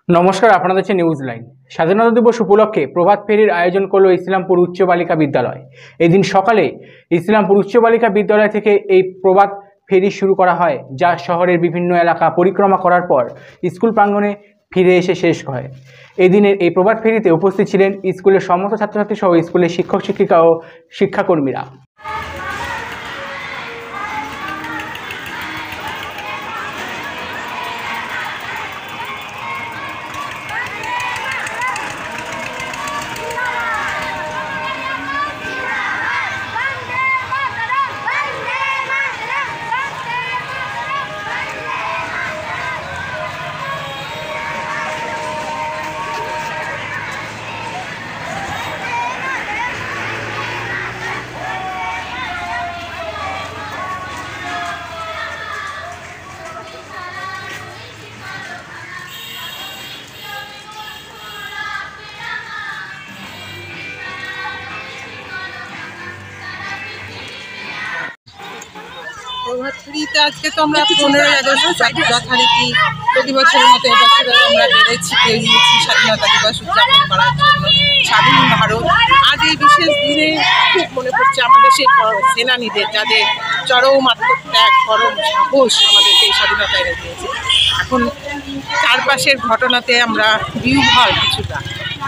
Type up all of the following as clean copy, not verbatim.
নমস্কার, আপনারা দেখছেন নিউজ লাইন। স্বাধীনতা দিবস উপলক্ষে প্রভাত ফেরির আয়োজন করল ইসলামপুর উচ্চ বালিকা বিদ্যালয়। এদিন সকালে ইসলামপুর উচ্চ বালিকা বিদ্যালয় থেকে এই প্রভাত ফেরি শুরু করা হয়, যা শহরের বিভিন্ন এলাকা পরিক্রমা করার পর স্কুল প্রাঙ্গণে ফিরে এসে শেষ হয়। এদিনের এই প্রভাত ফেরিতে উপস্থিত ছিলেন স্কুলের সমস্ত ছাত্রছাত্রী সহ স্কুলের শিক্ষক শিক্ষিকা ও শিক্ষাকর্মীরা। প্রভাত ফেরিতে আজকে তো আমরা 15ই আগস্ট যথারীতি প্রতি বছরের মতো এবছর আমরা বেড়েছি স্বাধীনতা দিবস উদযাপন করার জন্য। স্বাধীন ভারত আজ এই বিশেষ দিনে খুব মনে পড়ছে আমাদের সেই সেনানীদের, যাদের চরম আত্মত্যাগ, পরম সাহস আমাদেরকে এই স্বাধীনতা এনে দিয়েছে। এখন চারপাশের ঘটনাতে আমরা বিহ্বল কিছুটা।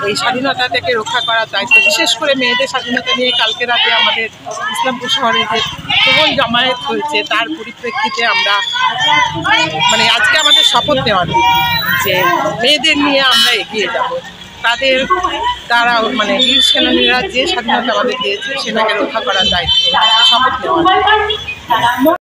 এই স্বাধীনতা থেকে রক্ষা করার দায়িত্ব, বিশেষ করে মেয়েদের স্বাধীনতা নিয়ে কালকে রাতে আমাদের ইসলামপুর শহরে যে প্রবল জামায়াত হয়েছে, তার পরিপ্রেক্ষিতে আমরা আজকে আমাদের শপথ নেওয়া যে মেয়েদের নিয়ে আমরা এগিয়ে যাব, তাদের দ্বারা বীর সেনানীরা যে স্বাধীনতা আমাদের দিয়েছে সেটাকে রক্ষা করার দায়িত্ব, শপথ নেওয়া।